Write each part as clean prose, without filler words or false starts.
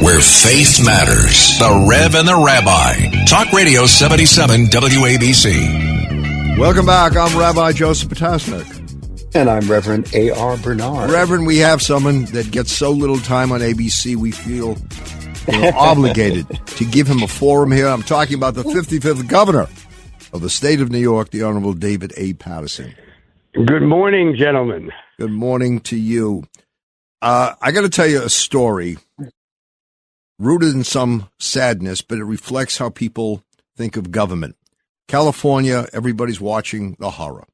where faith matters. The Rev and the Rabbi. Talk Radio 77 WABC. Welcome back. I'm Rabbi Joseph Paterson. And I'm Reverend A.R. Bernard. Reverend, we have someone that gets so little time on ABC, we feel obligated to give him a forum here. I'm talking about the 55th governor of the state of New York, the Honorable David A. Paterson. Good morning, gentlemen. Good morning to you. I got to tell you a story rooted in some sadness, but it reflects how people think of government. California, everybody's watching the horror.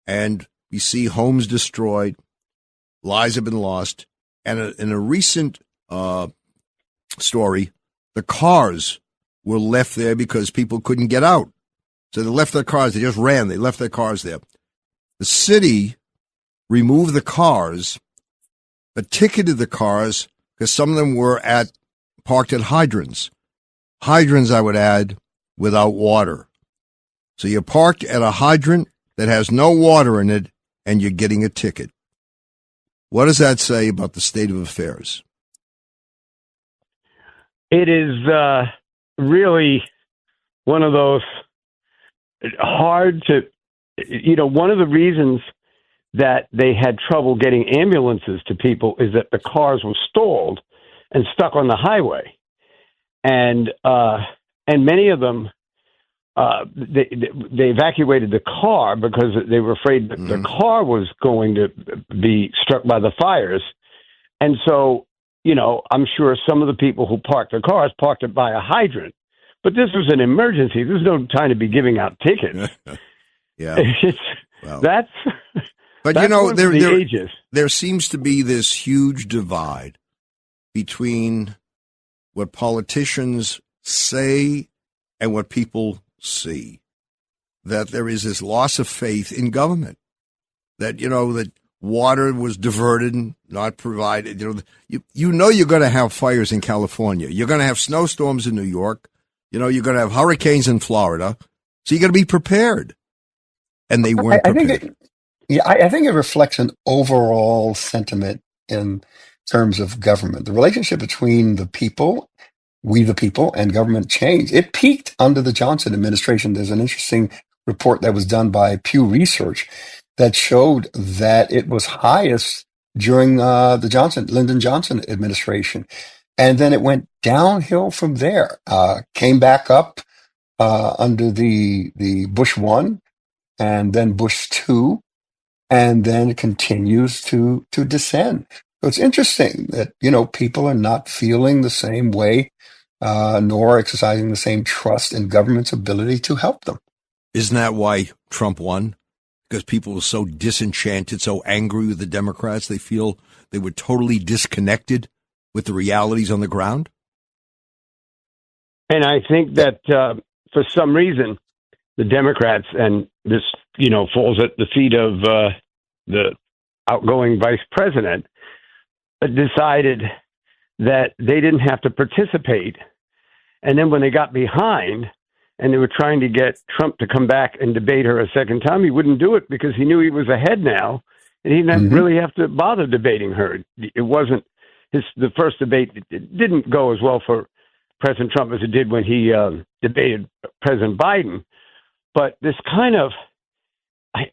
And we see homes destroyed, lives have been lost. And in a recent story, the cars were left there because people couldn't get out. So they left their cars. They just ran. They left their cars there. The city removed the cars, but ticketed the cars because some of them were parked at hydrants. Hydrants, I would add, without water. So you're parked at a hydrant that has no water in it, and you're getting a ticket. What does that say about the state of affairs? It is really one of those hard to, one of the reasons that they had trouble getting ambulances to people is that the cars were stalled and stuck on the highway. And many of them, they evacuated the car because they were afraid that the car was going to be struck by the fires. And so, I'm sure some of the people who parked their cars parked it by a hydrant. But this was an emergency. There's no time to be giving out tickets. Yeah. That's there seems to be this huge divide between what politicians say and what people see, that there is this loss of faith in government, that, that water was diverted and not provided. You're going to have fires in California. You're going to have snowstorms in New York. You're going to have hurricanes in Florida. So you got to be prepared. And they weren't prepared. I think it reflects an overall sentiment in terms of government. The relationship between the people, we the people, and government changed. It peaked under the Johnson administration. There's an interesting report that was done by Pew Research that showed that it was highest during the Lyndon Johnson administration. And then it went downhill from there, came back up under the Bush 1 and then Bush 2, and then it continues to descend. So it's interesting that, people are not feeling the same way, nor exercising the same trust in government's ability to help them. Isn't that why Trump won? Because people were so disenchanted, so angry with the Democrats, they feel they were totally disconnected with the realities on the ground? And I think that for some reason, the Democrats, and this, falls at the feet of the outgoing vice president, decided that they didn't have to participate. And then when they got behind and they were trying to get Trump to come back and debate her a second time, he wouldn't do it because he knew he was ahead now, and he didn't really have to bother debating her. It wasn't the first debate. It didn't go as well for President Trump as it did when he debated President Biden. But this kind of,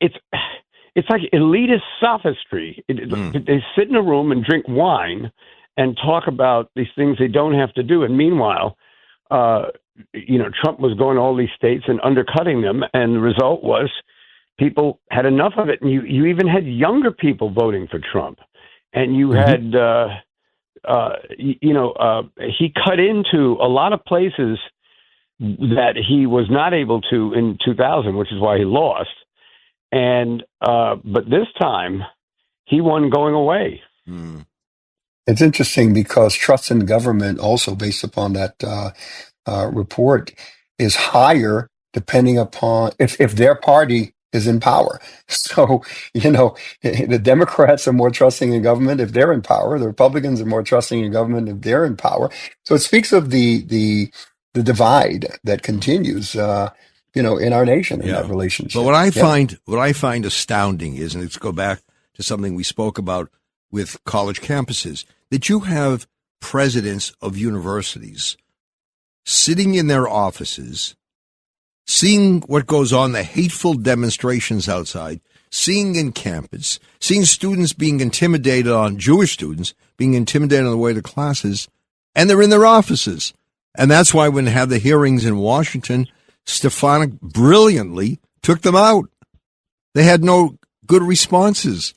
it's like elitist sophistry. They sit in a room and drink wine and talk about these things they don't have to do. And meanwhile, Trump was going to all these states and undercutting them. And the result was people had enough of it. And you even had younger people voting for Trump. And you had, he cut into a lot of places that he was not able to in 2000, which is why he lost. And but this time, he won going away. It's interesting because trust in government, also based upon that report, is higher depending upon if their party is in power. So, the Democrats are more trusting in government if they're in power. The Republicans are more trusting in government if they're in power. So it speaks of the divide that continues, in our nation, in that relationship. But what I find astounding is, and let's go back to something we spoke about with college campuses, that you have presidents of universities sitting in their offices, seeing what goes on, the hateful demonstrations outside, seeing in campus, seeing students being intimidated on, Jewish students being intimidated on the way to classes, and they're in their offices. And that's why when they had the hearings in Washington, Stefanik brilliantly took them out. They had no good responses.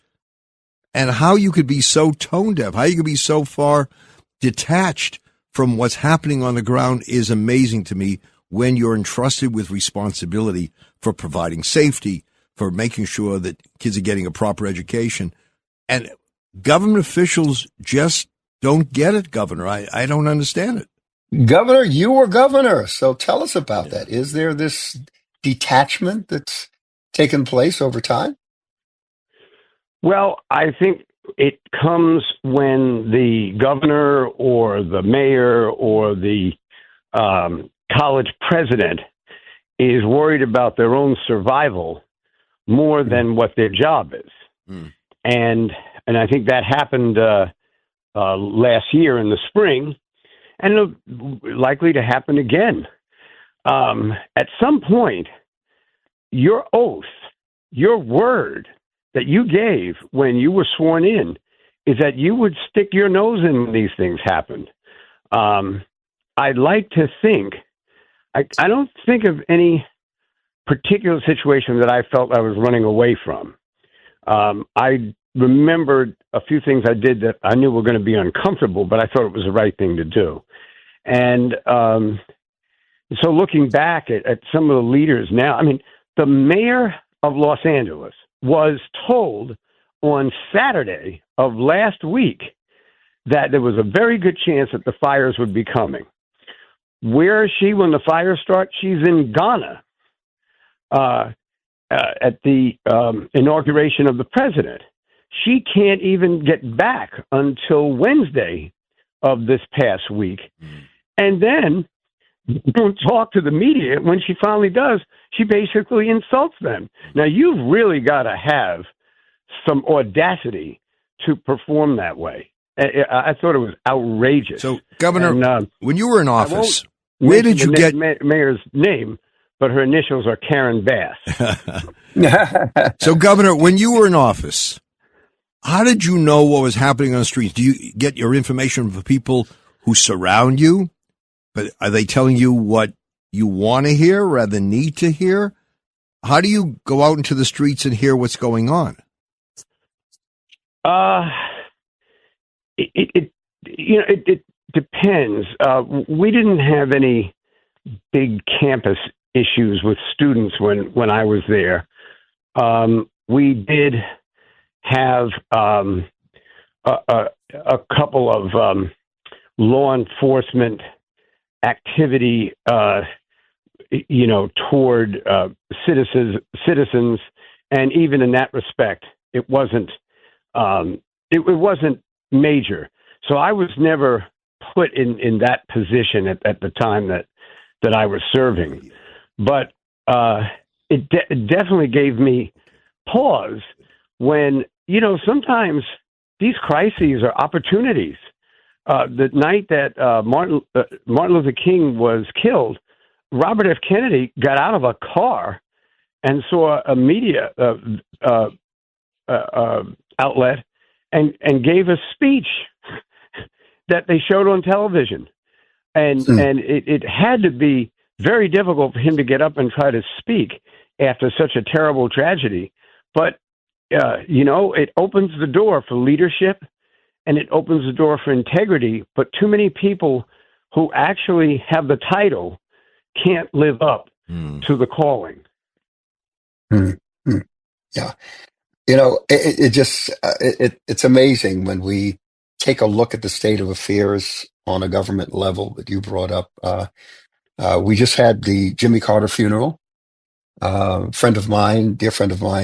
And how you could be so tone deaf, how you could be so far detached from what's happening on the ground is amazing to me when you're entrusted with responsibility for providing safety, for making sure that kids are getting a proper education. And government officials just don't get it, Governor. I don't understand it. Governor, you were governor, so tell us about that. Is there this detachment that's taken place over time? Well, I think it comes when the governor or the mayor or the college president is worried about their own survival more than what their job is. Mm. And I think that happened last year in the spring, and likely to happen again. At some point, your oath, your word that you gave when you were sworn in is that you would stick your nose in when these things happened. I'd like to think, I don't think of any particular situation that I felt I was running away from. I remembered a few things I did that I knew were going to be uncomfortable, but I thought it was the right thing to do. And so looking back at some of the leaders now, I mean, the mayor of Los Angeles was told on Saturday of last week that there was a very good chance that the fires would be coming. Where is she when the fires start? She's in Ghana at the inauguration of the president. She can't even get back until Wednesday of this past week. And then don't talk to the media. When she finally does, she basically insults them. Now, you've really got to have some audacity to perform that way. I thought it was outrageous. So, Governor, when you were in office, where did you get mayor's name? But her initials are Karen Bass. So, Governor, when you were in office, how did you know what was happening on the streets? Do you get your information from people who surround you? But are they telling you what you want to hear rather than need to hear? How do you go out into the streets and hear what's going on? It depends. We didn't have any big campus issues with students when I was there. We did have a couple of law enforcement activity, toward citizens, and even in that respect, it wasn't major. So I was never put in that position at the time that I was serving, but it definitely gave me pause when sometimes these crises are opportunities. The night that Martin Luther King was killed, Robert F. Kennedy got out of a car and saw a media outlet and gave a speech that they showed on television. And it had to be very difficult for him to get up and try to speak after such a terrible tragedy. But, it opens the door for leadership, and it opens the door for integrity, but too many people who actually have the title can't live up to the calling. Yeah. It's amazing when we take a look at the state of affairs on a government level that you brought up. We just had the Jimmy Carter funeral. Dear friend of mine,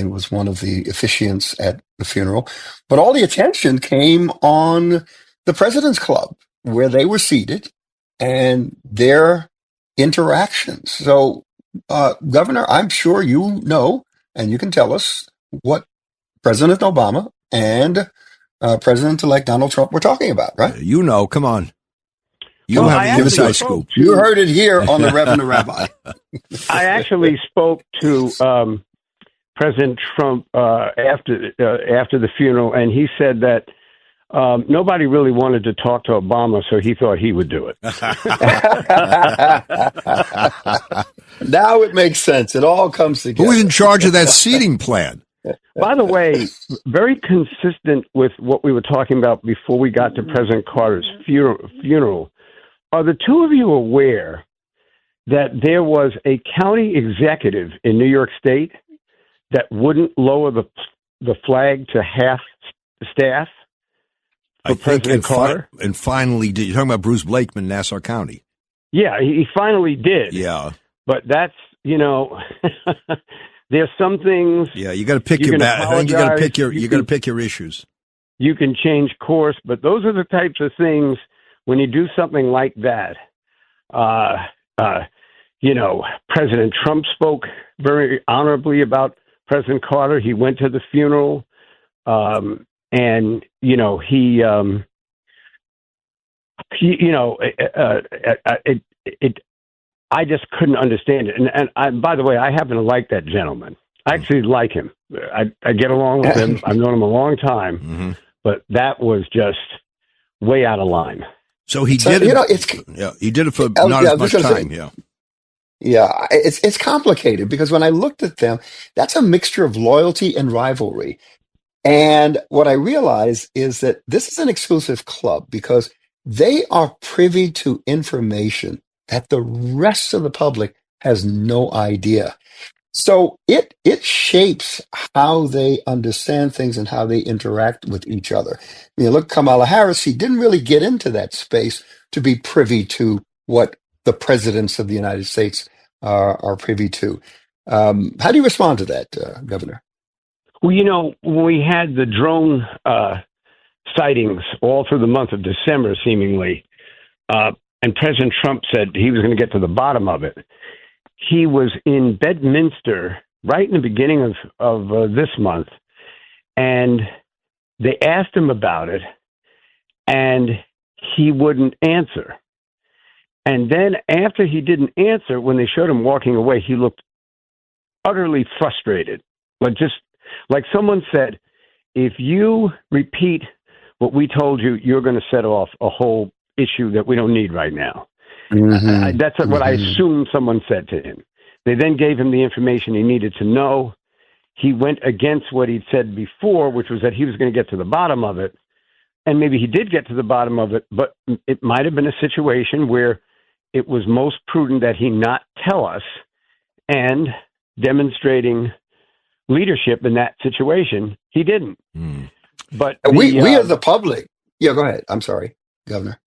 was one of the officiants at the funeral. But all the attention came on the President's Club, where they were seated, and their interactions. So, Governor, I'm sure you know, and you can tell us what President Obama and President-elect Donald Trump were talking about, right? Come on. You Well, have I the actually inside spoke scoop. You heard it here on the Reverend Rabbi. I actually spoke to President Trump after the funeral, and he said that nobody really wanted to talk to Obama, so he thought he would do it. Now it makes sense. It all comes together. Who is in charge of that seating plan? By the way, very consistent with what we were talking about before we got to President Carter's funeral. Are the two of you aware that there was a county executive in New York State that wouldn't lower the flag to half staff for President Carter? And finally, you're talking about Bruce Blakeman, Nassau County. Yeah, he finally did. Yeah. But that's, there's some things. Yeah, you got to pick your battle. I think you got to pick your issues. You can change course, but those are the types of things when you do something like that. President Trump spoke very honorably about President Carter. He went to the funeral, I just couldn't understand it. And by the way, I happen to like that gentleman. I actually like him. I get along with him. I've known him a long time, but that was just way out of line. So he did it. He did it for not as much time. Yeah, it's complicated because when I looked at them, that's a mixture of loyalty and rivalry. And what I realize is that this is an exclusive club because they are privy to information that the rest of the public has no idea. So it shapes how they understand things and how they interact with each other. Look, Kamala Harris, she didn't really get into that space to be privy to what the presidents of the United States are privy to. How do you respond to that, Governor? Well, when we had the drone sightings all through the month of December, seemingly, and President Trump said he was going to get to the bottom of it. He was in Bedminster right in the beginning of this month, and they asked him about it, and he wouldn't answer. And then after he didn't answer, when they showed him walking away, he looked utterly frustrated. Like someone said, if you repeat what we told you, you're going to set off a whole issue that we don't need right now. That's what I assume someone said to him. They then gave him the information he needed to know. He went against what he'd said before, which was that he was going to get to the bottom of it. And maybe he did get to the bottom of it, but it might have been a situation where it was most prudent that he not tell us, and demonstrating leadership in that situation, he didn't. But we as the public. Yeah, go ahead. I'm sorry, Governor.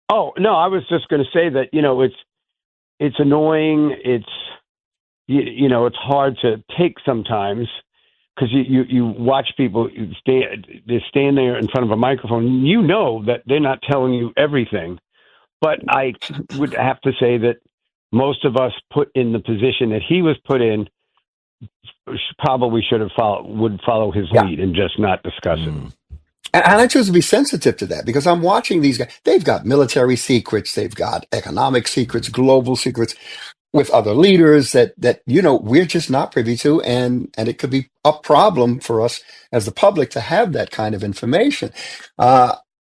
Oh, no, I was just going to say that, it's annoying. It's hard to take sometimes because you watch people they stand there in front of a microphone. You know that they're not telling you everything. But I would have to say that most of us put in the position that he was put in probably would follow his lead and just not discuss it. And I choose to be sensitive to that because I'm watching these guys. They've got military secrets. They've got economic secrets, global secrets with other leaders that we're just not privy to. And it could be a problem for us as the public to have that kind of information.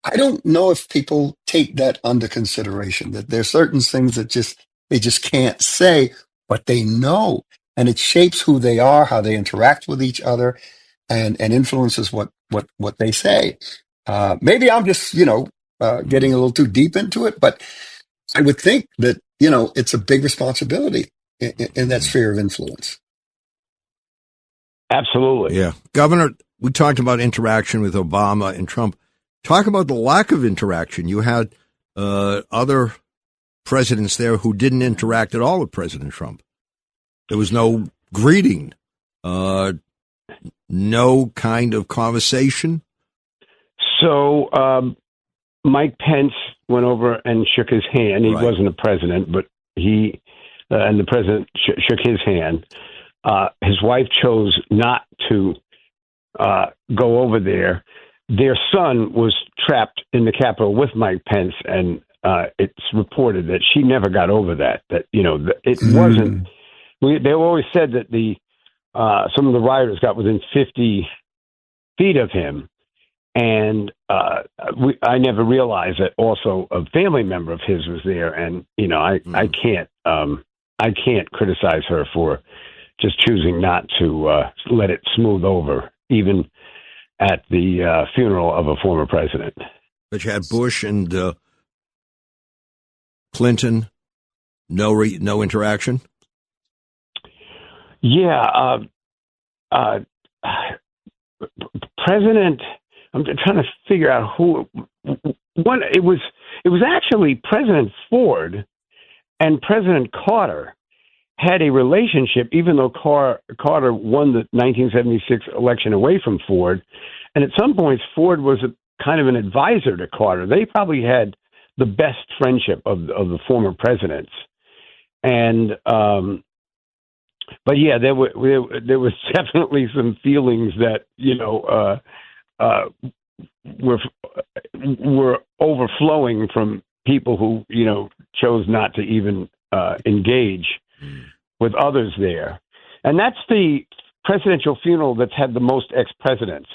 I don't know if people take that under consideration, that there's certain things that they just can't say, but they know. And it shapes who they are, how they interact with each other, and influences what they say. Maybe I'm just, getting a little too deep into it, but I would think that, it's a big responsibility in that sphere of influence. Absolutely. Yeah. Governor, we talked about interaction with Obama and Trump. Talk about the lack of interaction. You had other presidents there who didn't interact at all with President Trump. There was no greeting, no kind of conversation. So Mike Pence went over and shook his hand. He wasn't a president, but he and the president shook his hand. His wife chose not to go over there. Their son was trapped in the Capitol with Mike Pence, and it's reported that she never got over that. That it wasn't. They always said that some of the rioters got within 50 feet of him, and I never realized that also a family member of his was there. And I can't criticize her for just choosing not to let it smooth over, even at the funeral of a former president. But you had Bush and Clinton, no interaction. Yeah, President. I'm trying to figure out who. One. It was actually President Ford and President Carter had a relationship, even though Carter won the 1976 election away from Ford. And at some points, Ford was kind of an advisor to Carter. They probably had the best friendship of the former presidents. And, but yeah, there was definitely some feelings that, were overflowing from people who, chose not to even engage with others there. And that's the presidential funeral that's had the most ex-presidents.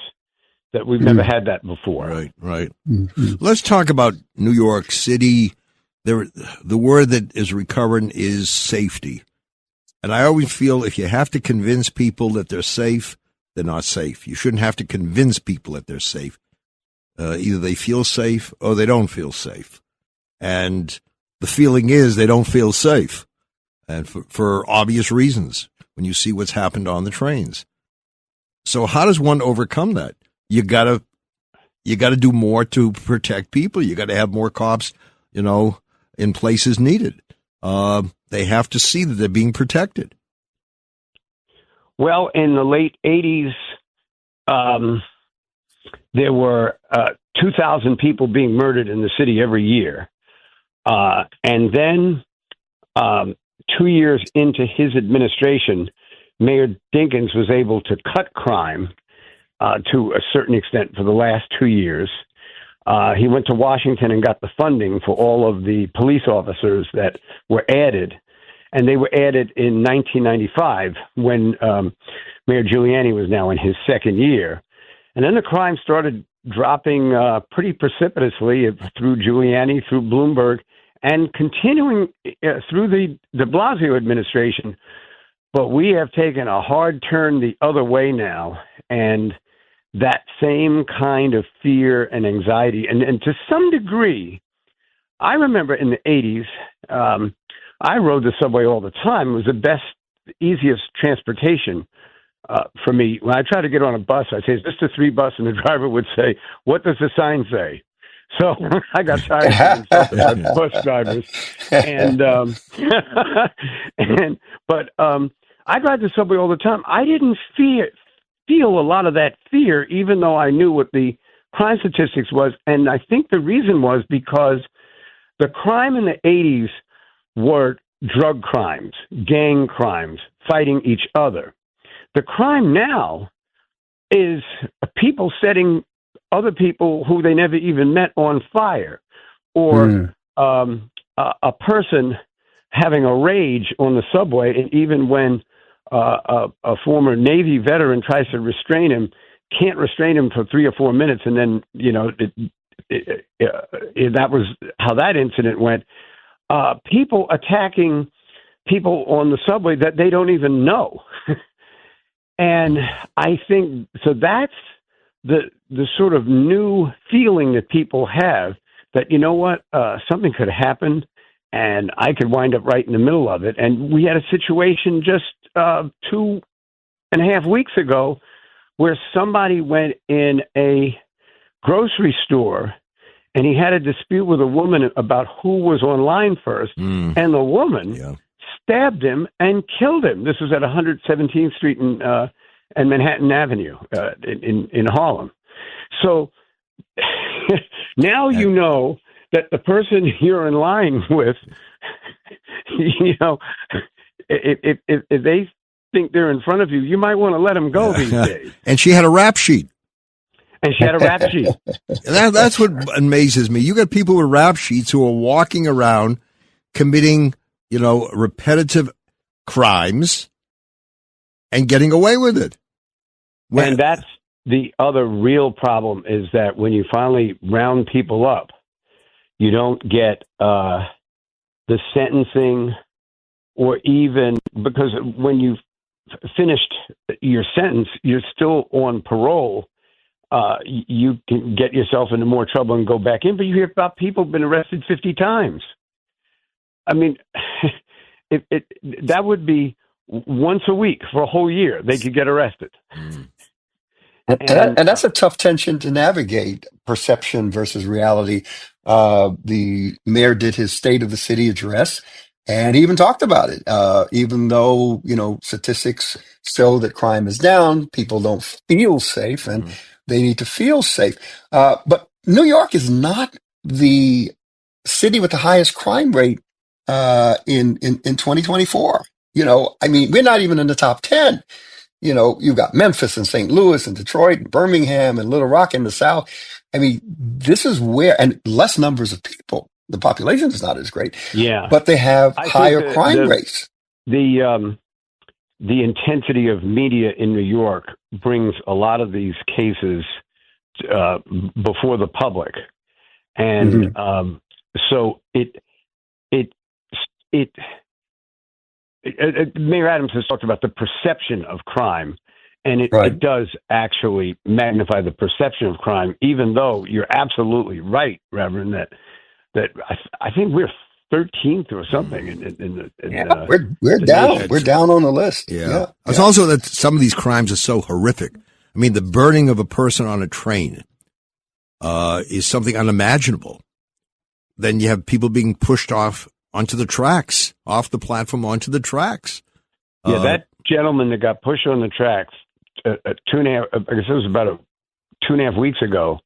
That we've never had that before. Right. Mm-hmm. Let's talk about New York City. The word that is recurrent is safety. And I always feel if you have to convince people that they're safe, they're not safe. You shouldn't have to convince people that they're safe. Either they feel safe or they don't feel safe. And the feeling is they don't feel safe. And for obvious reasons when you see what's happened on the trains. So how does one overcome that? You gotta do more to protect people. You gotta have more cops, in places needed. They have to see that they're being protected. Well, in the late 80s, there were 2,000 people being murdered in the city every year. And then 2 years into his administration, Mayor Dinkins was able to cut crime to a certain extent for the last 2 years. He went to Washington and got the funding for all of the police officers that were added. And they were added in 1995 when Mayor Giuliani was now in his second year. And then the crime started dropping pretty precipitously through Giuliani, through Bloomberg, and continuing through the de Blasio administration. But we have taken a hard turn the other way now. And that same kind of fear and anxiety. And to some degree, I remember in the 80s, I rode the subway all the time. It was the best, easiest transportation for me. When I tried to get on a bus, I'd say, "Is this the 3 bus?" And the driver would say, "What does the sign say?" So I got tired of being bus drivers. But I'd ride the subway all the time. I didn't feel a lot of that fear, even though I knew what the crime statistics was. And I think the reason was because the crime in the 80s were drug crimes, gang crimes, fighting each other. The crime now is people setting other people who they never even met on fire, or a person having a rage on the subway. And even when a former Navy veteran tries to restrain him, can't restrain him for 3 or 4 minutes, and then that was how that incident went. People attacking people on the subway that they don't even know, and I think so. That's the sort of new feeling that people have that something could happen, and I could wind up right in the middle of it. And we had a situation just 2.5 weeks ago where somebody went in a grocery store and he had a dispute with a woman about who was online first, and the woman stabbed him and killed him. This was at 117th Street and Manhattan Avenue in Harlem. So now you know that the person you're in line with, if they think they're in front of you, you might want to let them go these days. And she had a rap sheet. And she had a rap sheet. That's what amazes me. You got people with rap sheets who are walking around committing, repetitive crimes and getting away with it. And that's the other real problem, is that when you finally round people up, you don't get the sentencing, or even, because when you've finished your sentence, you're still on parole. You can get yourself into more trouble and go back in. But you hear about people who've been arrested 50 times. I mean, that would be once a week for a whole year. They could get arrested. And that's a tough tension to navigate, perception versus reality. The mayor did his State of the City address, and he even talked about it. Even though, statistics show that crime is down, people don't feel safe, and they need to feel safe. But New York is not the city with the highest crime rate in 2024. We're not even in the top 10. You've got Memphis and St. Louis and Detroit and Birmingham and Little Rock in the South. This is where, and less numbers of people. The population is not as great. Yeah. But they have higher crime rates. The intensity of media in New York brings a lot of these cases before the public. And so Mayor Adams has talked about the perception of crime, and it does actually magnify the perception of crime, even though you're absolutely right, Reverend, that I think we're 13th or something. We're down. We're down on the list. Yeah. It's also that some of these crimes are so horrific. The burning of a person on a train is something unimaginable. Then you have people being pushed off onto the tracks, off the platform onto the tracks. Yeah, that gentleman that got pushed on the tracks, I guess it was about 2.5 weeks ago.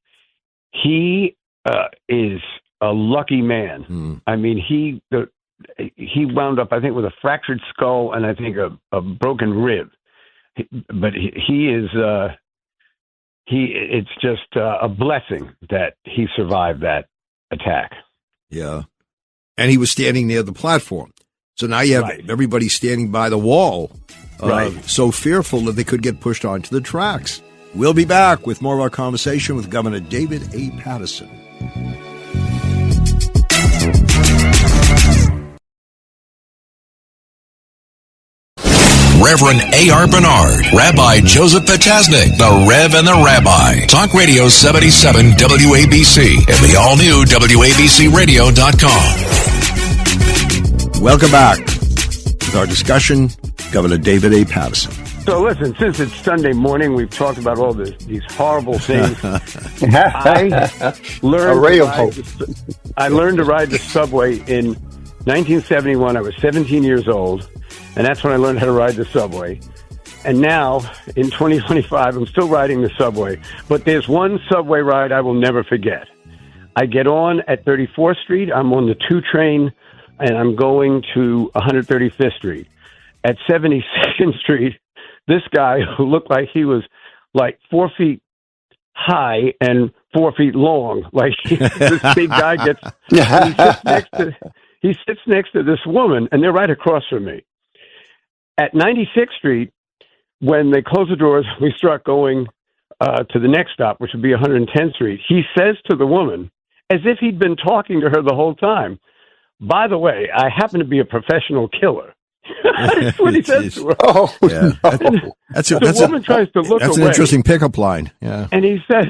He is a lucky man. He wound up, I think, with a fractured skull and I think a broken rib. But he is. It's just a blessing that he survived that attack. Yeah. And he was standing near the platform. So now you have everybody standing by the wall, so fearful that they could get pushed onto the tracks. We'll be back with more of our conversation with Governor David A. Paterson. Reverend A.R. Bernard, Rabbi Joseph Potasnik, the Rev and the Rabbi. Talk Radio 77 WABC and the all-new WABCRadio.com. Welcome back with our discussion, Governor David A. Paterson. So listen, since it's Sunday morning, we've talked about all these horrible things. I learned to ride the subway in 1971. I was 17 years old, and that's when I learned how to ride the subway. And now, in 2025, I'm still riding the subway. But there's one subway ride I will never forget. I get on at 34th Street. I'm on the 2 train, and I'm going to 135th Street. At 72nd Street, this guy who looked like he was like 4 feet high and 4 feet long, like this big guy he sits next to this woman, and they're right across from me. At 96th Street, when they close the doors, we start going to the next stop, which would be 110th Street. He says to the woman, as if he'd been talking to her the whole time, "By the way, I happen to be a professional killer." That's what he says to her. Oh, yeah. The woman tries to look away. That's an interesting pickup line. Yeah. And he says,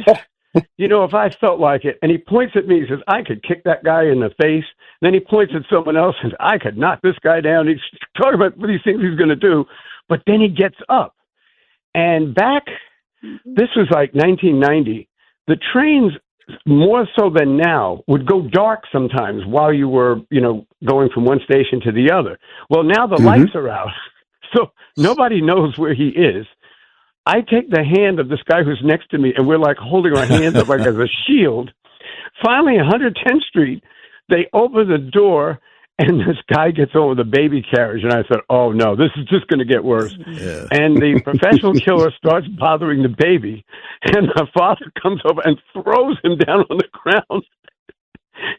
if I felt like it, and he points at me, he says, I could kick that guy in the face. Then he points at someone else and says, I could knock this guy down. He's talking about these things he's going to do. But then he gets up. And this was like 1990, the trains, more so than now, would go dark sometimes while you were, going from one station to the other. Well, now the lights are out, so nobody knows where he is. I take the hand of this guy who's next to me, and we're like holding our hands up like as a shield. Finally, 110th Street, they open the door, And this guy gets on with a baby carriage, and I said, "Oh no, this is just going to get worse." Yeah. And the professional killer starts bothering the baby, and the father comes over and throws him down on the ground.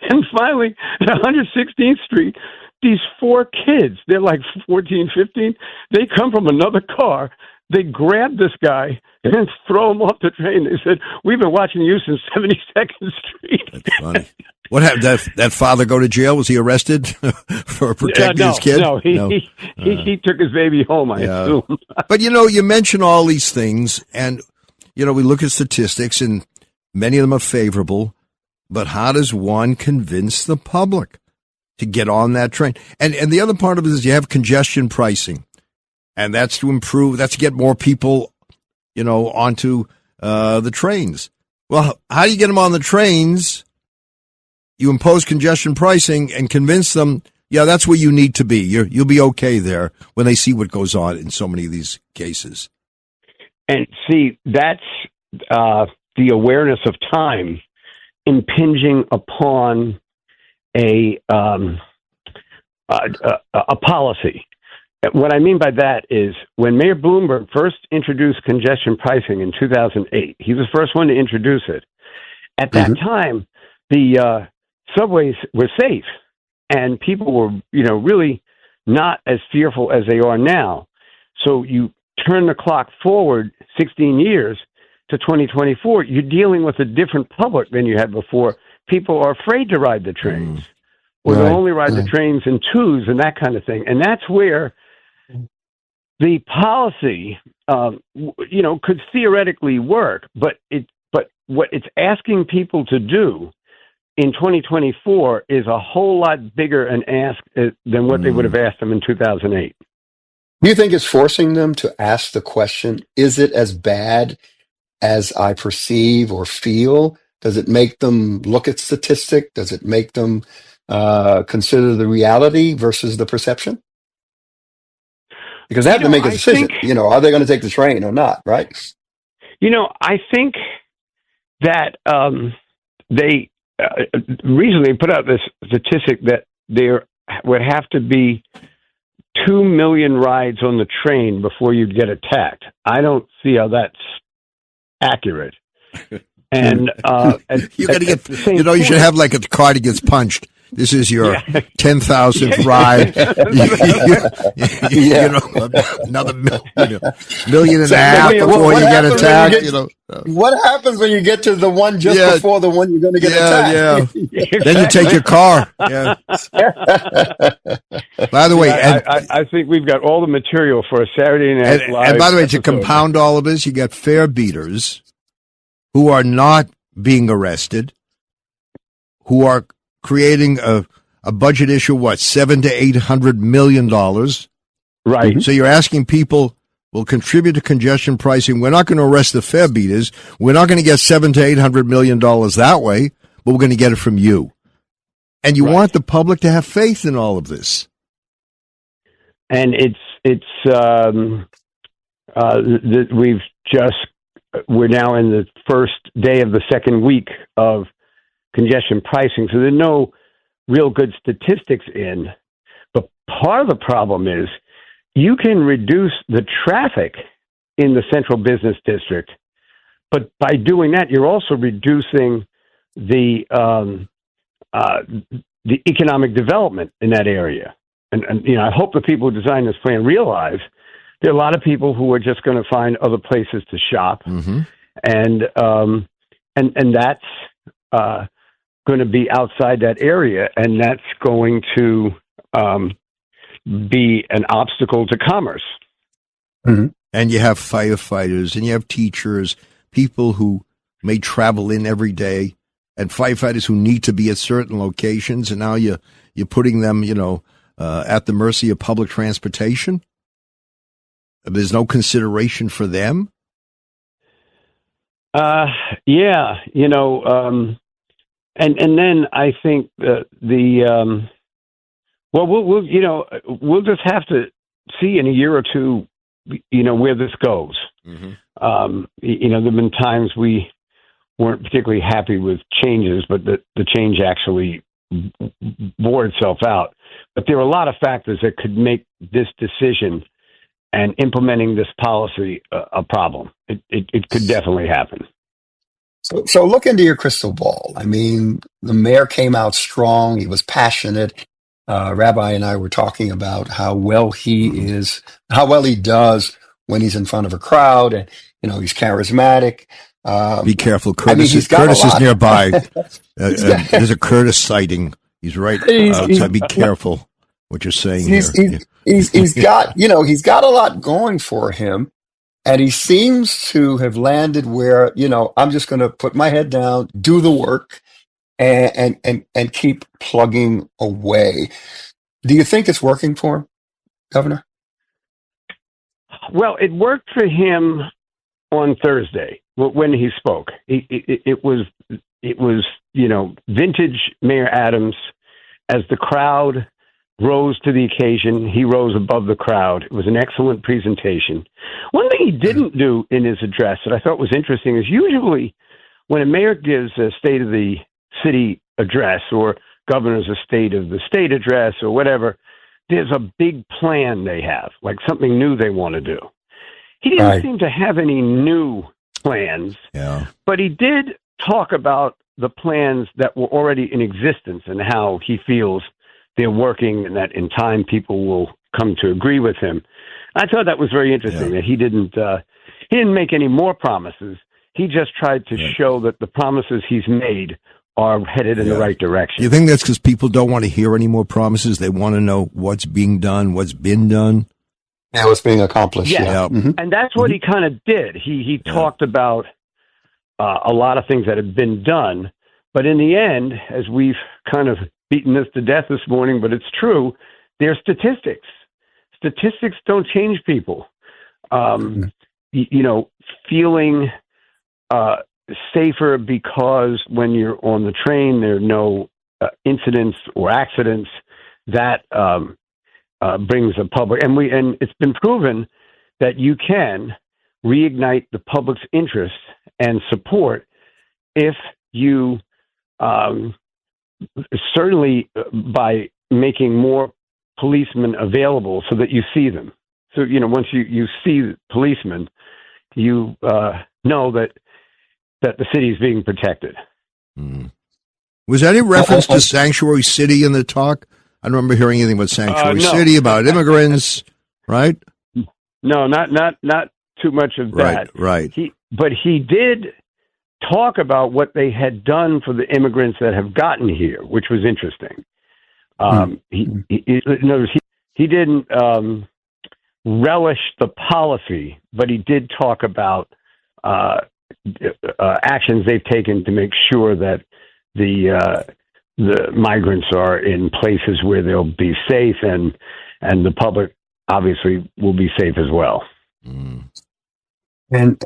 And finally, at 116th Street, these four kids, they're like 14, 15, they come from another car. They grab this guy and throw him off the train. They said, "We've been watching you since 72nd Street." That's funny. What happened? That father go to jail? Was he arrested for protecting his kid? No, he took his baby home, I assume. But, you mention all these things, and, we look at statistics, and many of them are favorable. But how does one convince the public to get on that train? And the other part of it is you have congestion pricing, and that's to get more people, onto the trains. Well, how do you get them on the trains? You impose congestion pricing and convince them, that's where you need to be. You'll be okay there when they see what goes on in so many of these cases. And see, that's the awareness of time impinging upon a policy. What I mean by that is when Mayor Bloomberg first introduced congestion pricing in 2008, he was the first one to introduce it. At that time, the subways were safe, and people were, really not as fearful as they are now. So you turn the clock forward 16 years to 2024, you're dealing with a different public than you had before. People are afraid to ride the trains, or they'll only ride the trains in twos and that kind of thing. And that's where the policy, could theoretically work, but what it's asking people to do in 2024 is a whole lot bigger an ask than what they would have asked them in 2008. Do you think it's forcing them to ask the question, is it as bad as I perceive or feel? Does it make them look at statistic? Does it make them consider the reality versus the perception? Because they have to make a decision. Are they going to take the train or not, right? I think that they recently put out this statistic that there would have to be 2 million rides on the train before you'd get attacked. I don't see how that's accurate. And you got to get, you should have like a car that gets punched. This is your 10,000th ride. Another million and a half before you get attacked. What happens when you get to the one just before the one you're going to get attacked? Yeah. Then you take your car. Yeah. By the way, I think we've got all the material for a Saturday Night Live. And by the way, to compound all of this, you got fare beaters who are not being arrested, who are creating a budget issue, $700 to $800 million. Right. So you're asking people will contribute to congestion pricing. We're not going to arrest the fare beaters. We're not going to get $700 to $800 million that way, but we're going to get it from you. And you want the public to have faith in all of this. And we're now in the first day of the second week of congestion pricing, so there's no real good statistics in. But part of the problem is you can reduce the traffic in the central business district, but by doing that, you're also reducing the economic development in that area. And I hope the people who designed this plan realize there are a lot of people who are just going to find other places to shop, and that's going to be outside that area, and that's going to be an obstacle to commerce. And you have firefighters, and you have teachers, people who may travel in every day, and firefighters who need to be at certain locations, and now you're putting them, at the mercy of public transportation. There's no consideration for them. And then I think we'll just have to see in a year or two, where this goes. There've been times we weren't particularly happy with changes, but the change actually bore itself out. But there are a lot of factors that could make this decision and implementing this policy a problem. It could definitely happen. So look into your crystal ball. I mean, the mayor came out strong. He was passionate. Rabbi and I were talking about how well he does when he's in front of a crowd, and he's charismatic. Be careful, Curtis. I mean, he's got Curtis a lot. is nearby. There's a Curtis sighting. He's right outside. Be careful what you're saying here. He's got a lot going for him. And he seems to have landed where, I'm just going to put my head down, do the work, and keep plugging away. Do you think it's working for him, Governor? Well, it worked for him on Thursday when he spoke. It was vintage Mayor Adams. As the crowd rose to the occasion, he rose above the crowd. It was an excellent presentation. One thing he didn't do in his address that I thought was interesting is usually when a mayor gives a State of the City address or governor's a State of the State address or whatever, there's a big plan they have, like something new they want to do. He didn't seem to have any new plans, but he did talk about the plans that were already in existence and how he feels they're working and that in time people will come to agree with him. I thought that was very interesting that he didn't make any more promises. He just tried to show that the promises he's made are headed in the right direction. You think that's because people don't want to hear any more promises? They want to know what's being done, what's been done? Yeah, what's being accomplished. Yeah. Mm-hmm. And that's what he kind of did. He talked about a lot of things that have been done. But in the end, as we've kind of beaten this to death this morning, but it's true, they're statistics. Statistics don't change people. Feeling safer because when you're on the train, there are no incidents or accidents, that brings the public. And it's been proven that you can reignite the public's interest and support if you certainly by making more policemen available so that you see them. So, once you see policemen, you know that the city is being protected. Mm. Was there any reference to Sanctuary City in the talk? I don't remember hearing anything about Sanctuary City, about immigrants, right? No, not too much of that. Right. But he did talk about what they had done for the immigrants that have gotten here, which was interesting. He didn't relish the policy, but he did talk about actions they've taken to make sure that the migrants are in places where they'll be safe, and the public obviously will be safe as well. Mm. And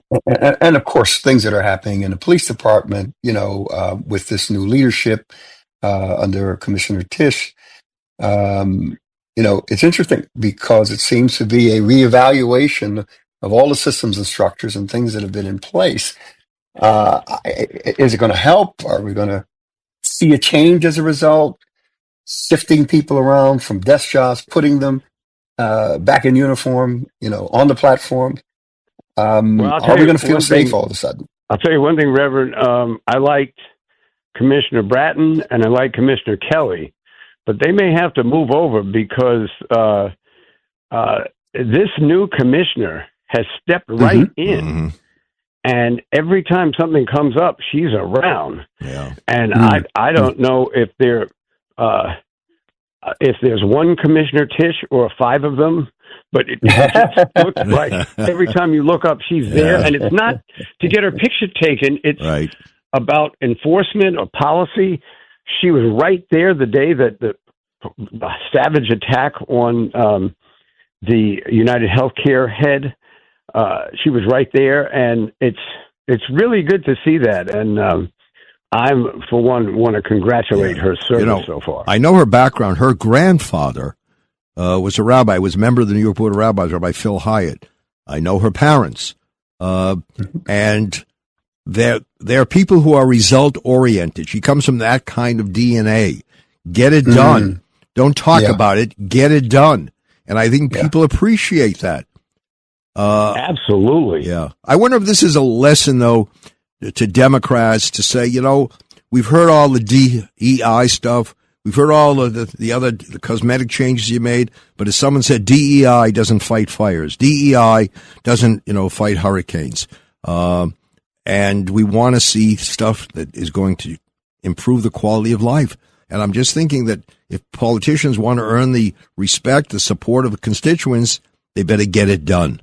of course, things that are happening in the police department, with this new leadership under Commissioner Tisch, it's interesting because it seems to be a reevaluation of all the systems and structures and things that have been in place. Is it going to help? Are we going to see a change as a result? Shifting people around from desk jobs, putting them back in uniform, on the platform. Are we going to feel safe all of a sudden? I'll tell you one thing, Reverend. I liked Commissioner Bratton and I like Commissioner Kelly, but they may have to move over because this new commissioner has stepped right in. Mm-hmm. And every time something comes up, she's around. Yeah. And I don't know if there's one Commissioner Tisch or 5 of them, but it just looks like every time you look up, she's there. And it's not to get her picture taken. It's about enforcement or policy. She was right there the day that the savage attack on the United Healthcare head. She was right there, and it's really good to see that. And I'm, for one, want to congratulate her service so far. I know her background. Her grandfather was a rabbi, was a member of the New York Board of Rabbis, Rabbi Phil Hyatt. I know her parents. And there are people who are result-oriented. She comes from that kind of DNA. Get it done. Don't talk Yeah. about it. Get it done. And I think Yeah. people appreciate that. Absolutely. Yeah. I wonder if this is a lesson, though, to Democrats to say, we've heard all the DEI stuff. We've heard all of the cosmetic changes you made. But as someone said, DEI doesn't fight fires. DEI doesn't, fight hurricanes. And we want to see stuff that is going to improve the quality of life. And I'm just thinking that if politicians want to earn the respect, the support of the constituents, they better get it done.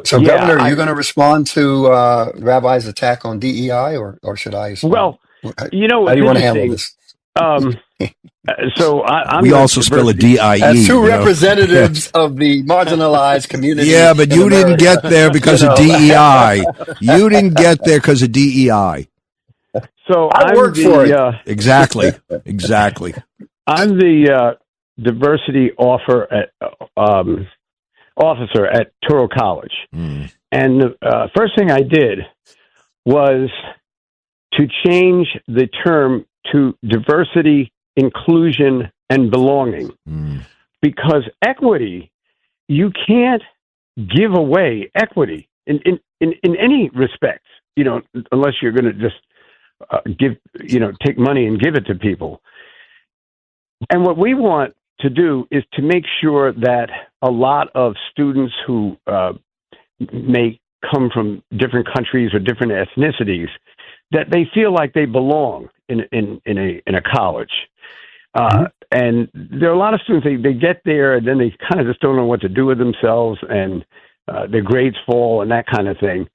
So, Governor, are you going to respond to Rabbi's attack on DEI, or should I respond? Well, how do you want to handle this? So we also spell a DIE. As two representatives of the marginalized community. Yeah, but you didn't get there because of DEI. You didn't get there because of DEI. So I work for it. Exactly. I'm the diversity officer at Touro College. And the first thing I did was to change the term to diversity, inclusion, and belonging. Because equity, you can't give away equity in any respect, unless you're going to just take money and give it to people. And what we want to do is to make sure that a lot of students who may come from different countries or different ethnicities, that they feel like they belong in a college. And there are a lot of students, they get there and then they kind of just don't know what to do with themselves, and their grades fall and that kind of thing.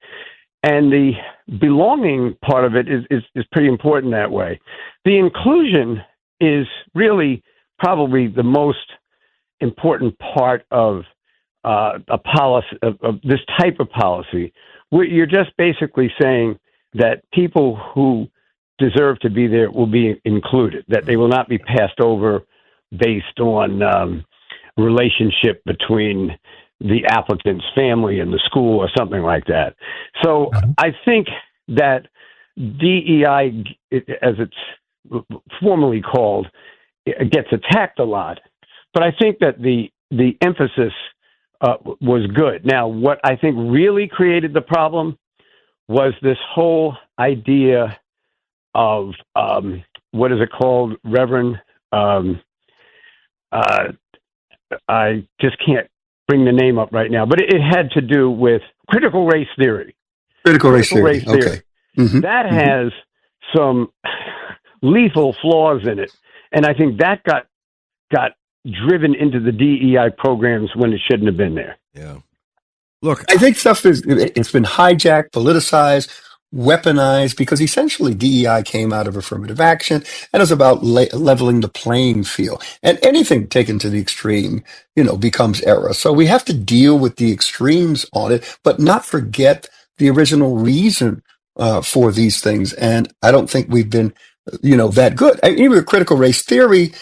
And the belonging part of it is pretty important that way. The inclusion is really probably the most important part of a policy, of this type of policy, where you're just basically saying that people who deserve to be there will be included, that they will not be passed over based on relationship between the applicant's family and the school or something like that. So I think that DEI, as it's formally called, it gets attacked a lot. But I think that the emphasis was good. Now, what I think really created the problem was this whole idea of, what is it called, Reverend? I just can't bring the name up right now, but it had to do with critical race theory. Critical race theory. Okay. That has some lethal flaws in it. And I think that got driven into the DEI programs when it shouldn't have been there. Yeah. Look, I think it's been hijacked, politicized, weaponized, because essentially DEI came out of affirmative action and is about leveling the playing field. And anything taken to the extreme, becomes error. So we have to deal with the extremes on it, but not forget the original reason for these things. And I don't think we've been, that good. Even critical race theory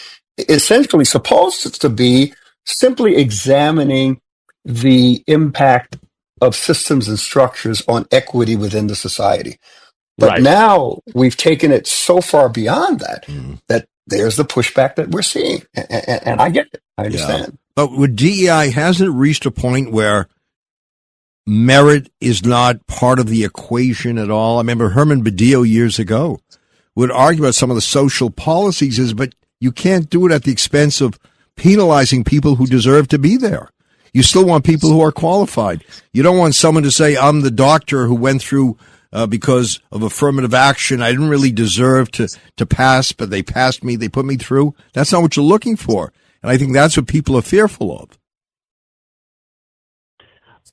essentially supposed to be simply examining the impact of systems and structures on equity within the society. But now we've taken it so far beyond that, that there's the pushback that we're seeing. And I get it. I understand. Yeah. But with DEI, hasn't it reached a point where merit is not part of the equation at all? I remember Herman Badillo years ago would argue about some of the social policies, but you can't do it at the expense of penalizing people who deserve to be there. You still want people who are qualified. You don't want someone to say, I'm the doctor who went through because of affirmative action. I didn't really deserve to pass, but they passed me. They put me through. That's not what you're looking for. And I think that's what people are fearful of.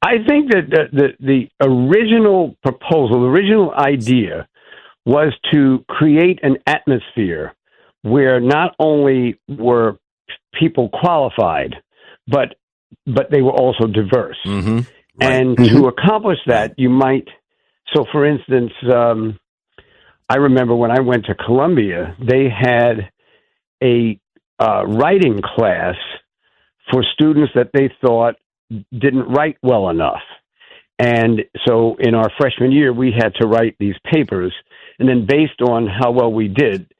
I think that the original proposal, the original idea was to create an atmosphere where not only were people qualified, but they were also diverse. Mm-hmm. Right. And to accomplish that, you might, so for instance, I remember when I went to Columbia, they had a writing class for students that they thought didn't write well enough. And so in our freshman year, we had to write these papers. And then based on how well we did,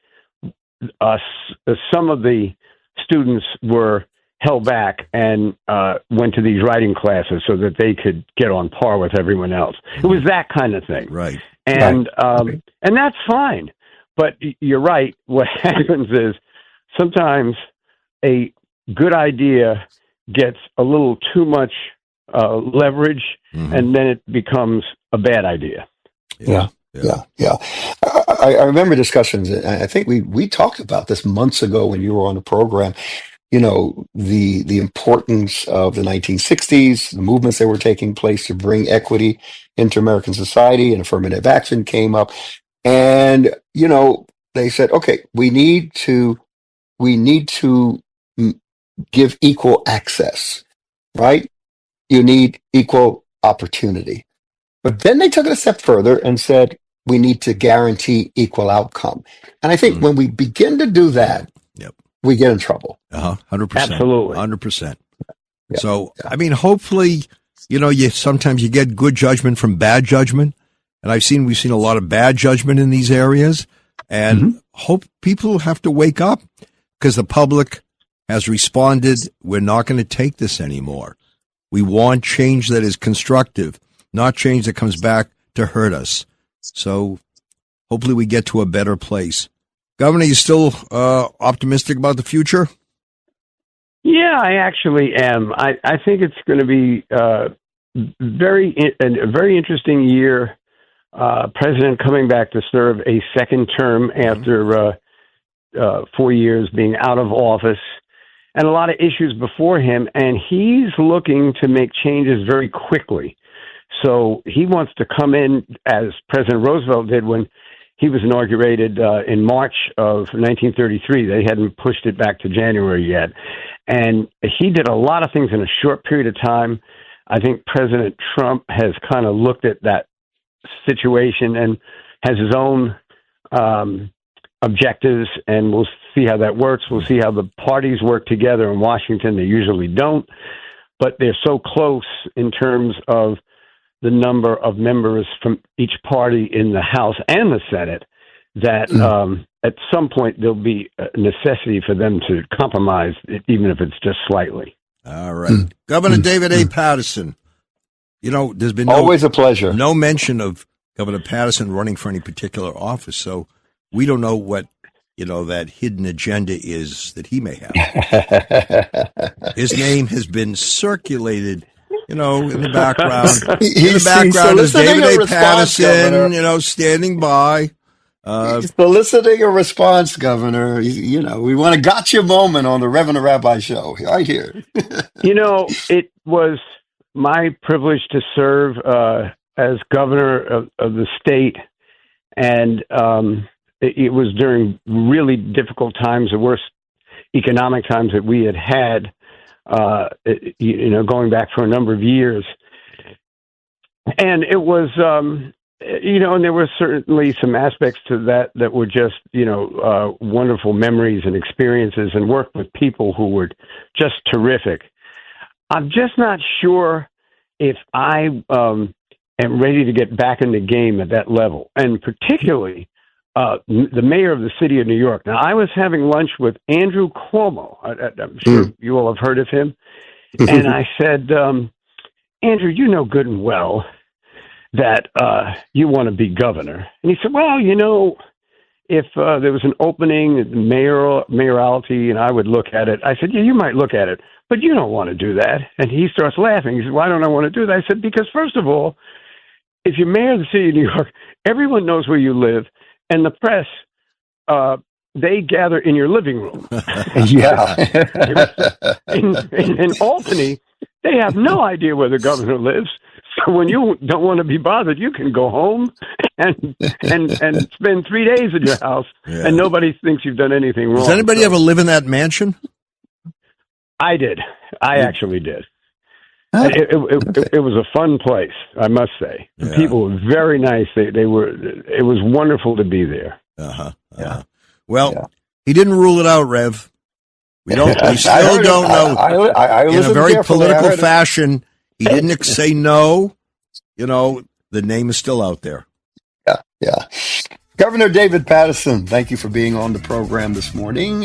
some of the students were held back and went to these writing classes so that they could get on par with everyone else. It was that kind of thing. Right. And and that's fine. But you're right. What happens is sometimes a good idea gets a little too much leverage, and then it becomes a bad idea. Yeah. I remember discussions. I think we talked about this months ago when you were on the program. You know, the importance of the 1960s, the movements that were taking place to bring equity into American society, and affirmative action came up. And, you know, they said, okay, we need to give equal access, right? You need equal opportunity. But then they took it a step further and said, we need to guarantee equal outcome. And I think when we begin to do that, we get in trouble. 100%. Absolutely. 100%. So, I mean, hopefully, you know, sometimes you get good judgment from bad judgment. And we've seen a lot of bad judgment in these areas. And hope people have to wake up because the public has responded. We're not going to take this anymore. We want change that is constructive, not change that comes back to hurt us. So hopefully we get to a better place. Governor, you still optimistic about the future? Yeah, I actually am. I think it's going to be a very interesting year. President coming back to serve a second term after 4 years being out of office, and a lot of issues before him, and he's looking to make changes very quickly. So he wants to come in as President Roosevelt did when he was inaugurated in March of 1933. They hadn't pushed it back to January yet. And he did a lot of things in a short period of time. I think President Trump has kind of looked at that situation and has his own objectives, and we'll see how that works. We'll see how the parties work together in Washington. They usually don't, but they're so close in terms of the number of members from each party in the House and the Senate that at some point there'll be a necessity for them to compromise, even if it's just slightly. All right. Governor David A. Paterson, you know, there's been always a pleasure. No mention of Governor Paterson running for any particular office, so we don't know what, you know, that hidden agenda is that he may have. His name has been circulated, you know, in the background. In the background is David A. Paterson, you know, standing by. He's soliciting a response, Governor. You know, we want a gotcha moment on the Reverend Rabbi show right here. You know, it was my privilege to serve as governor of the state, and it was during really difficult times, the worst economic times that we had, you know, going back for a number of years. And it was, you know, and there were certainly some aspects to that were just, you know, wonderful memories and experiences, and worked with people who were just terrific. I'm just not sure if I am ready to get back in the game at that level, and particularly the mayor of the city of New York. Now, I was having lunch with Andrew Cuomo. I'm sure you all have heard of him. And I said, Andrew, you know good and well that you want to be governor. And he said, well, you know, if there was an opening at the mayoralty and I would look at it, I said, yeah, you might look at it, but you don't want to do that. And he starts laughing. He said, why don't I want to do that? I said, because first of all, if you're mayor of the city of New York, everyone knows where you live. And the press, they gather in your living room. Yeah. in Albany, they have no idea where the governor lives. So when you don't want to be bothered, you can go home and spend 3 days at your house, and nobody thinks you've done anything wrong. Does anybody ever live in that mansion? I did. I actually did. It was a fun place, I must say. The people were very nice. They were. It was wonderful to be there. Well, he didn't rule it out, Rev. We still don't know. In a very political fashion, he didn't say no. You know, the name is still out there. Yeah. Governor David Paterson, thank you for being on the program this morning.